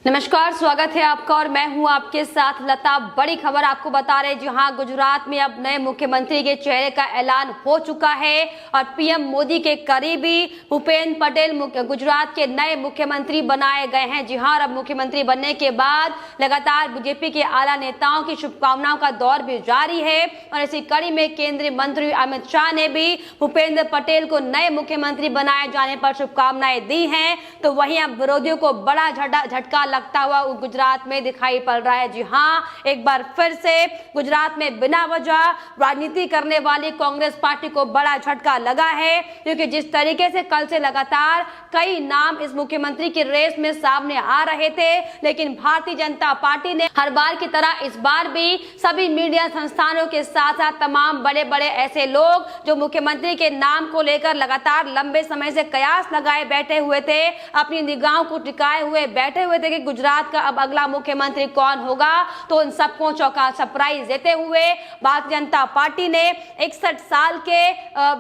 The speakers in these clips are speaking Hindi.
नमस्कार, स्वागत है आपका और मैं हूं आपके साथ लता। बड़ी खबर आपको बता रहे, जहां गुजरात में अब नए मुख्यमंत्री के चेहरे का ऐलान हो चुका है और पीएम मोदी के करीबी भूपेंद्र पटेल गुजरात के नए मुख्यमंत्री बनाए गए हैं। जी हां, अब मुख्यमंत्री बनने के बाद लगातार बीजेपी के आला नेताओं की शुभकामनाओं का दौर भी जारी है और इसी कड़ी में केंद्रीय मंत्री अमित शाह ने भी भूपेंद्र पटेल को नए मुख्यमंत्री बनाए जाने पर शुभकामनाएं दी हैं। तो वहीं अब विरोधियों को बड़ा झटका लगता हुआ गुजरात में दिखाई पड़ रहा है। जी हां, एक बार फिर से गुजरात में बिना वजह राजनीति करने वाली कांग्रेस पार्टी को बड़ा झटका लगा है, क्योंकि जिस तरीके से कल से लगातार कई नाम इस मुख्यमंत्री की रेस में सामने आ रहे थे, लेकिन भारतीय जनता पार्टी ने हर बार की तरह इस बार भी सभी मीडिया संस्थानों के साथ साथ तमाम बड़े बड़े ऐसे लोग जो मुख्यमंत्री के नाम को लेकर लगातार लंबे समय से कयास लगाए बैठे हुए थे, अपनी निगाहों को टिकाए हुए बैठे हुए थे कि गुजरात का अब अगला मुख्यमंत्री कौन होगा, तो उन सबको चौंका सरप्राइज देते हुए भारतीय जनता पार्टी ने 61 साल के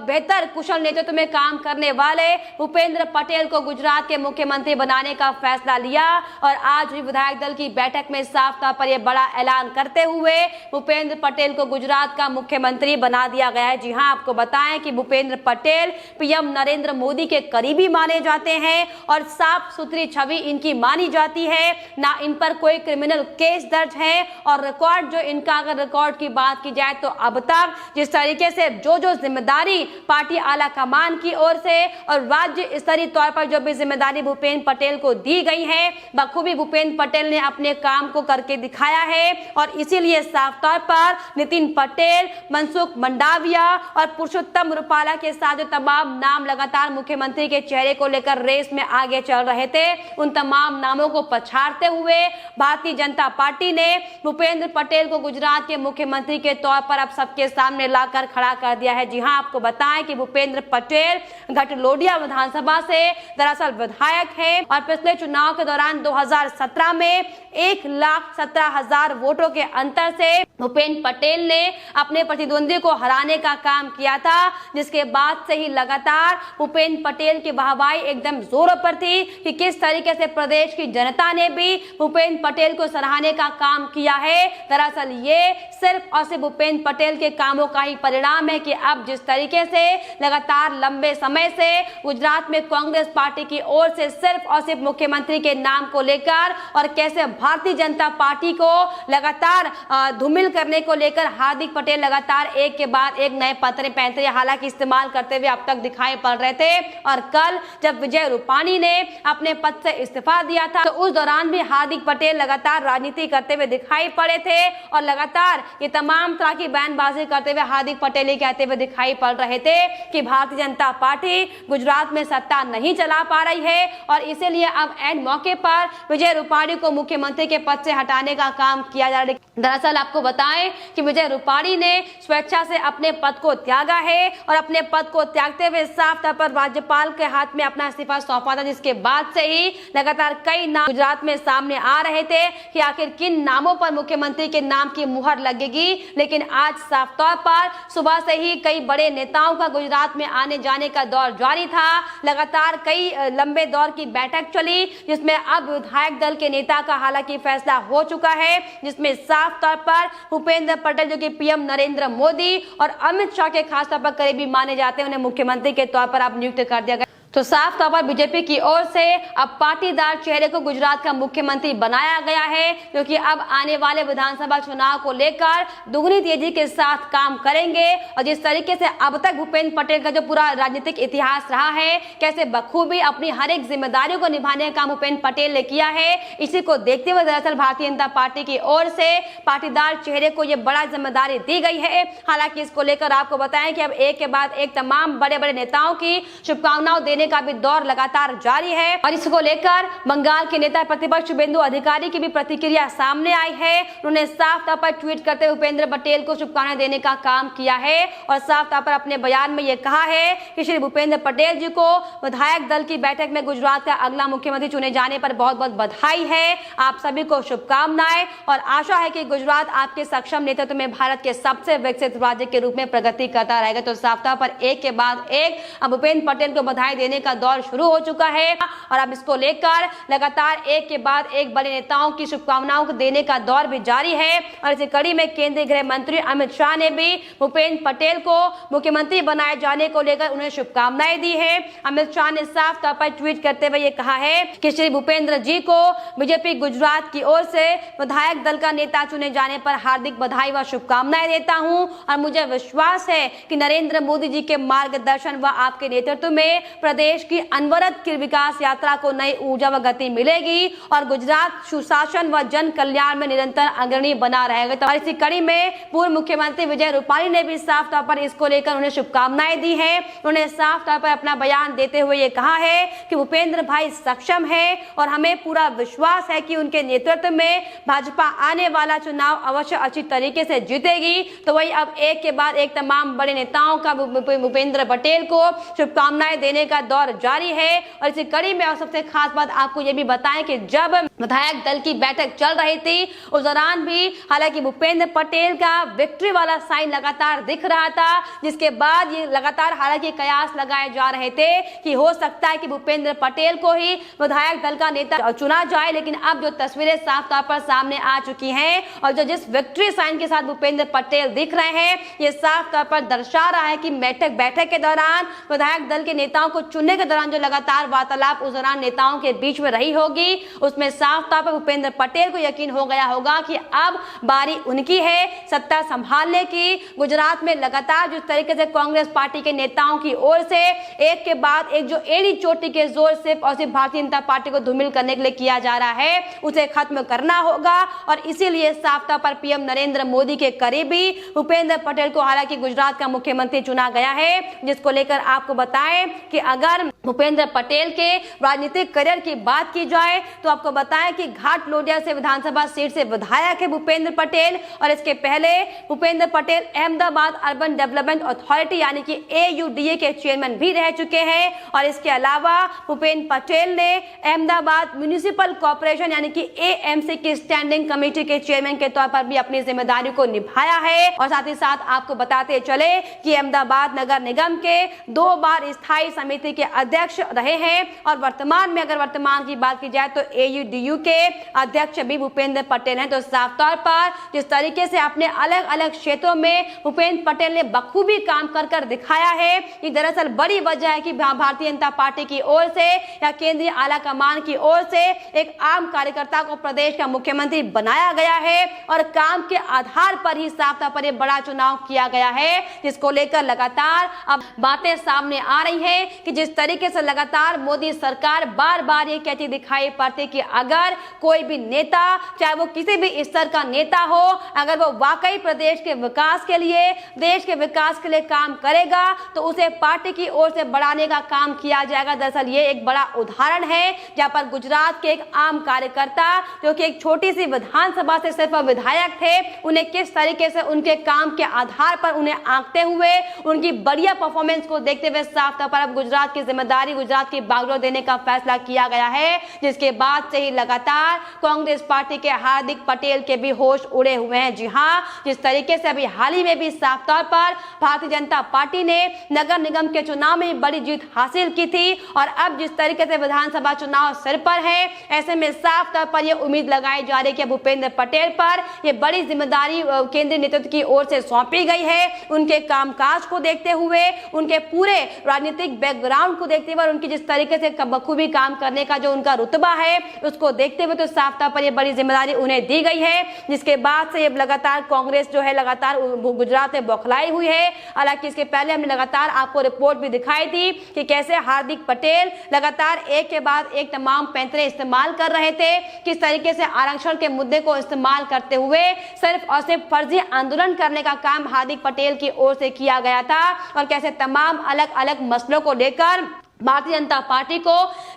बेहतर कुशल नेतृत्व में काम करने वाले भूपेंद्र पटेल को गुजरात के मुख्यमंत्री बनाने का फैसला लिया और आज हुई विधायक दल की बैठक में साफ तौर पर यह बड़ा ऐलान करते हुए भूपेंद्र पटेल को गुजरात का मुख्यमंत्री बना दिया गया है। जी हां, आपको बताएं कि भूपेंद्र पटेल पीएम नरेंद्र मोदी के करीबी माने जाते हैं और साफ सुथरी छवि इनकी मानी जाती है, ना इन पर कोई क्रिमिनल केस दर्ज है और रिकॉर्ड जो इनका, अगर रिकॉर्ड की बात की जाए तो अब तक जिस तरीके से जो जिम्मेदारी पार्टी आला कमान की ओर से और राज्य स्तरीय तौर पर जो भी जिम्मेदारी भूपेंद्र पटेल को दी गई है, बखूबी भूपेंद्र पटेल ने अपने काम को करके दिखाया है और इसीलिए साफ तौर पर नितिन पटेल, मनसुख मंडाविया और पुरुषोत्तम रूपाला के साथ जो तमाम नाम लगातार मुख्यमंत्री के चेहरे को लेकर रेस में आगे चल रहे थे, उन तमाम नामों को पछाड़ते हुए भारतीय जनता पार्टी ने भूपेंद्र पटेल को गुजरात के मुख्यमंत्री के तौर पर अब सबके सामने लाकर खड़ा कर दिया है। जी हां, आपको बताएं कि भूपेंद्र पटेल घटलोडिया विधानसभा से दरअसल विधायक है और पिछले चुनाव के दौरान 2017 में 1,17,000 वोटों के अंतर से भूपेंद्र पटेल ने अपने प्रतिद्वंदी को हराने का काम किया था, जिसके बाद से ही लगातार भूपेंद्र पटेल की वाहवाही एकदम जोरों पर थी कि किस तरीके से प्रदेश की जनता ने भी भूपेंद्र पटेल को सराहने का काम किया है। दरअसल ये सिर्फ और सिर्फ भूपेंद्र पटेल के कामों का ही परिणाम है कि अब जिस तरीके से लगातार लंबे समय से गुजरात में कांग्रेस पार्टी की ओर से सिर्फ और सिर्फ मुख्यमंत्री के नाम को लेकर और कैसे भारतीय जनता पार्टी को लगातार धूमिल करने को लेकर हार्दिक पटेल लगातार एक के बाद एक नए पैंतरे हालांकि इस्तेमाल करते हुए अब तक दिखाई पड़ रहे थे। और कल जब विजय रूपाणी ने अपने पद से इस्तीफा दिया था, तो उस दौरान भी हार्दिक पटेल लगातार राजनीति करते हुए दिखाई पड़े थे और लगातार ये तमाम तरह की बयानबाजी करते हुए हार्दिक पटेल ही कहते हुए दिखाई पड़ रहे थे कि भारतीय जनता पार्टी गुजरात में सत्ता नहीं चला पा रही है और इसीलिए अब एंड मौके पर विजय रूपाणी को मुख्यमंत्री के पद से हटाने का काम किया जा रहा है। दरअसल आपको बताएं कि विजय रूपाणी ने स्वेच्छा से अपने पद को त्यागा है और अपने पद को त्यागते हुए साफ तौर पर राज्यपाल के हाथ में अपना इस्तीफा सौंपा था, जिसके बाद से ही लगातार कई नाम गुजरात में सामने आ रहे थे कि आखिर किन नामों पर मुख्यमंत्री के नाम की मुहर लगेगी। लेकिन आज साफ तौर पर सुबह से ही कई बड़े नेताओं का गुजरात में आने जाने का दौर जारी था। लगातार कई लंबे दौर की बैठक चली, जिसमें अब विधायक दल के नेता का हालांकि फैसला हो चुका है, जिसमें साफ तौर पर भूपेंद्र पटेल जो कि पीएम नरेंद्र मोदी और अमित शाह के खास तौर पर करीबी माने जाते हैं, उन्हें मुख्यमंत्री के तौर पर अब नियुक्त कर दिया गया। तो साफ तौर पर बीजेपी की ओर से अब पाटीदार चेहरे को गुजरात का मुख्यमंत्री बनाया गया है, क्योंकि अब आने वाले विधानसभा चुनाव को लेकर दुगनी तेजी के साथ काम करेंगे और जिस तरीके से अब तक भूपेंद्र पटेल का जो पूरा राजनीतिक इतिहास रहा है, कैसे बखूबी अपनी हर एक जिम्मेदारियों को निभाने का काम भूपेंद्र पटेल ने किया है, इसी को देखते हुए दरअसल भारतीय जनता पार्टी की ओर से पाटीदार चेहरे को यह बड़ा जिम्मेदारी दी गई है। हालांकि इसको लेकर आपको बताएं कि अब एक के बाद एक तमाम बड़े बड़े नेताओं की शुभकामनाएं देने का भी दौर लगातार जारी है और इसको लेकर बंगाल के नेता प्रतिपक्ष शुभेंदु अधिकारी की भी प्रतिक्रिया सामने आई है। उन्होंने साफ तौर पर ट्वीट करते हुए भूपेंद्र पटेल को शुभकामनाएं देने का काम किया है और साफ तौर पर अपने बयान में यह कहा है कि श्री भूपेंद्र पटेल जी को विधायक दल की बैठक में गुजरात का अगला मुख्यमंत्री चुने जाने पर बहुत बहुत बधाई है। आप सभी को शुभकामनाएं और आशा है कि गुजरात आपके सक्षम नेतृत्व में भारत के सबसे विकसित राज्य के रूप में प्रगति करता रहेगा। तो साफ तौर पर एक के बाद एक भूपेंद्र पटेल को बधाई देने देने का दौर शुरू हो चुका है और अब इसको लेकर लगातार एक के बाद एक बड़े नेताओं की शुभकामनाओं को देने का दौर भी जारी है। और इसी कड़ी में केंद्रीय गृह मंत्री अमित शाह ने भी भूपेंद्र पटेल को मुख्यमंत्री बनाए जाने को लेकर उन्हें शुभकामनाएं दी है। अमित शाह ने साफ तौर पर ट्वीट करते हुए ये कहा है कि श्री भूपेंद्र जी को बीजेपी गुजरात की ओर से विधायक दल का नेता चुने जाने पर हार्दिक बधाई व शुभकामनाएं देता हूं और मुझे विश्वास है कि नरेंद्र मोदी जी के मार्गदर्शन व आपके नेतृत्व में प्रदेश की अनवरत की विकास यात्रा को नई ऊर्जा व गति मिलेगी और गुजरात सुशासन व जन कल्याण में निरंतर अग्रणी बना रहेगा। तो इसी कड़ी में पूर्व मुख्यमंत्री विजय रूपाणी ने भी साफ तौर पर इसको लेकर उन्हें शुभकामनाएं दी है। उन्होंने साफ तौर पर अपना बयान देते हुए ये कहा है कि भूपेंद्र भाई सक्षम है और हमें पूरा विश्वास है कि उनके नेतृत्व में भाजपा आने वाला चुनाव अवश्य अच्छी तरीके से जीतेगी। तो वही अब एक के बाद एक तमाम बड़े नेताओं का भूपेंद्र पटेल को शुभकामनाएं देने का दौर जारी है। और इसी कड़ी में और सबसे खास बात आपको ये भी बताएं कि जब विधायक दल की बैठक चल रही थी उस दौरान भी हालांकि भूपेंद्र पटेल का विक्ट्री वाला साइन लगातार दिख रहा था, जिसके बाद ये लगातार हालांकि कयास लगाए जा रहे थे कि हो सकता है कि भूपेंद्र पटेल को ही विधायक दल का नेता चुना जाए। लेकिन अब जो तस्वीरें साफ तौर पर सामने आ चुकी हैं और जो जिस विक्ट्री साइन के साथ भूपेंद्र पटेल दिख रहे हैं, ये साफ तौर पर दर्शा रहा है कि बैठक के दौरान विधायक दल के नेताओं को चुनने के दौरान जो लगातार वार्तालाप उस दौरान नेताओं के बीच में रही होगी, उसमें साफ तौर पर भूपेंद्र पटेल को यकीन हो गया होगा कि अब बारी उनकी है सत्ता संभालने की। गुजरात में लगातार जिस तरीके से कांग्रेस पार्टी के नेताओं की ओर से एक के बाद एक जो एड़ी चोटी के जोर से और सिर्फ भारतीय जनता पार्टी को धूमिल करने के लिए किया जा रहा है, उसे खत्म करना होगा। और इसीलिए साफ तौर पर पीएम नरेंद्र मोदी के करीबी भूपेंद्र पटेल को हालांकि गुजरात का मुख्यमंत्री चुना गया है, जिसको लेकर आपको बताएं कि अगर भूपेंद्र पटेल के राजनीतिक करियर की बात की जाए तो आपको बताएं कि घाटलोडिया से विधानसभा सीट से विधायक है भूपेंद्र पटेल। और इसके पहले Bhupendra Patel Ahmedabad urban development authority यानी कि AUDA के चेयरमैन भी रह चुके हैं। और इसके अलावा भूपेंद्र पटेल ने अहमदाबाद म्युनिसिपल कॉर्पोरेशन यानी कि AMC की स्टैंडिंग कमेटी के चेयरमैन के तौर पर भी अपनी जिम्मेदारी को निभाया है। और साथ ही साथ आपको बताते चले कि अहमदाबाद नगर निगम के 2 बार स्थायी समिति के अध्यक्ष रहे हैं और वर्तमान में अगर वर्तमान की बात की जाए तो AUDU के अध्यक्ष भी भूपेंद्र पटेल हैं। तो साफ तौर पर जिस तरीके से अपने अलग अलग क्षेत्रों में भूपेंद्र पटेल ने बखूबी काम कर दिखाया है, ये दरअसल बड़ी वजह है कि भारतीय जनता पार्टी की ओर से या केंद्रीय आला कमान की ओर से एक आम कार्यकर्ता को प्रदेश का मुख्यमंत्री बनाया गया है और काम के आधार पर ही साफ तौर पर ये बड़ा चुनाव किया गया है, जिसको लेकर लगातार अब बातें सामने आ रही हैं कि जिस तरीके से लगातार मोदी सरकार बार बार ये कहती दिखाई पड़ती कि अगर कोई भी नेता चाहे वो किसी भी स्तर का नेता हो, अगर वो वाकई प्रदेश के विकास के लिए देश के विकास के लिए काम करेगा तो उसे पार्टी की ओर से बढ़ाने का काम किया जाएगा। दरअसल ये एक बड़ा उदाहरण है जहां पर गुजरात के एक आम कार्यकर्ता जो कि एक छोटी सी विधानसभा से सिर्फ विधायक थे, उन्हें किस तरीके से उनके काम के आधार पर उन्हें आंकते हुए उनकी बढ़िया परफॉर्मेंस को देखते हुए साफ तौर पर अब गुजरात की जिम्मेदारी गुजरात की बागडोर देने का फैसला किया गया है, जिसके बाद से ही लगातार कांग्रेस पार्टी के हार्दिक पटेल के भी होश उड़े हुए हैं। जी हां, जिस तरीके से अभी हाल ही में भी साफ तौर पर भारतीय जनता पार्टी ने नगर निगम के चुनाव में बड़ी जीत हासिल की थी और अब जिस तरीके से विधानसभा चुनाव सिर पर है, ऐसे में साफ तौर पर यह उम्मीद लगाई जा रही है कि भूपेंद्र पटेल पर यह बड़ी जिम्मेदारी केंद्रीय नेतृत्व की ओर से सौंपी गई है। उनके कामकाज को देखते हुए, उनके पूरे राजनीतिक बैकग्राउंड को देखते हुए और उनकी जिस तरीके से बखूबी काम करने का जो उनका रुतबा है उसको देखते हुए तो साफ तौर पर यह बड़ी जिम्मेदारी उन्हें दी गई है, जिसके बाद से लगातार कांग्रेस जो है लगातार गुजरात में बौखलाई हुई है। हालांकि इसके पहले हमने लगातार आपको रिपोर्ट भी दिखाई थी कि कैसे हार्दिक पटेल लगातार एक के बाद एक तमाम पैंतरे इस्तेमाल कर रहे थे, किस तरीके से आरक्षण के मुद्दे को इस्तेमाल करते हुए सिर्फ और सिर्फ फर्जी आंदोलन करने का काम हार्दिक पटेल की ओर से किया गया था और कैसे तमाम अलग अलग मसलों को लेकर भारतीय जनता पार्टी को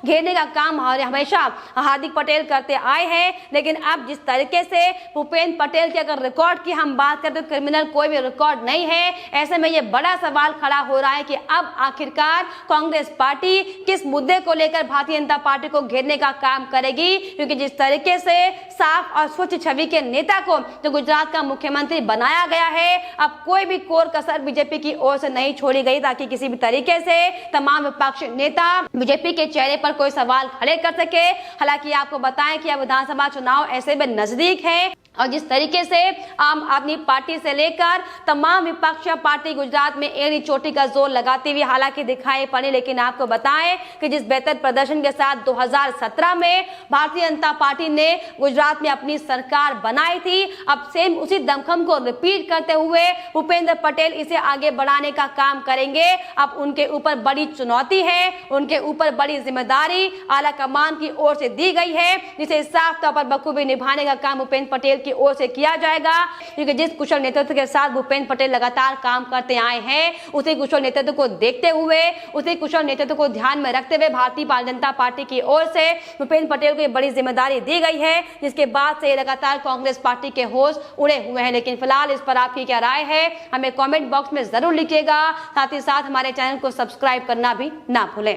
घेरने का काम हमेशा हार्दिक पटेल करते आए हैं। लेकिन अब जिस तरीके से भूपेंद्र पटेल के अगर रिकॉर्ड की हम बात करें तो क्रिमिनल कोई भी रिकॉर्ड नहीं है। ऐसे में ये बड़ा सवाल खड़ा हो रहा है कि अब आखिरकार कांग्रेस पार्टी किस मुद्दे को लेकर भारतीय जनता पार्टी को घेरने का काम करेगी, क्योंकि जिस तरीके से साफ और स्वच्छ छवि के नेता को जो गुजरात का मुख्यमंत्री बनाया गया है, अब कोई भी कोर कसर बीजेपी की ओर से नहीं छोड़ी गई ताकि किसी भी तरीके से तमाम विपक्ष नेता बीजेपी के चेहरे पर कोई सवाल खड़े कर सके। हालांकि आपको बताएं कि अब विधानसभा चुनाव ऐसे में नजदीक है और जिस तरीके से आम आदमी पार्टी से लेकर तमाम विपक्षी पार्टी गुजरात में एड़ी चोटी का जोर लगाती हुई हालांकि दिखाई पड़ी, लेकिन आपको बताएं कि जिस बेहतर प्रदर्शन के साथ 2017 में भारतीय जनता पार्टी ने गुजरात में अपनी सरकार बनाई थी, अब सेम उसी दमखम को रिपीट करते हुए भूपेंद्र पटेल इसे आगे बढ़ाने का काम करेंगे। अब उनके ऊपर बड़ी चुनौती है, उनके ऊपर बड़ी जिम्मेदारी आला कमान की ओर से दी गई है, जिसे साफ तौर पर बखूबी निभाने का काम भूपेंद्र पटेल की ओर से किया जाएगा। क्योंकि जिस कुशल नेतृत्व के साथ भूपेंद्र पटेल लगातार काम करते आए हैं, उसी कुशल नेतृत्व को देखते हुए, उसी कुशल नेतृत्व को ध्यान में रखते हुए भारतीय जनता पार्टी की ओर से भूपेंद्र पटेल को बड़ी जिम्मेदारी दी गई है, जिसके बाद से लगातार कांग्रेस पार्टी के होश उड़े हुए हैं। लेकिन फिलहाल इस पर आपकी क्या राय है, हमें कमेंट बॉक्स में जरूर लिखिएगा। साथ ही साथ हमारे चैनल को सब्सक्राइब करना भी ना भूलें।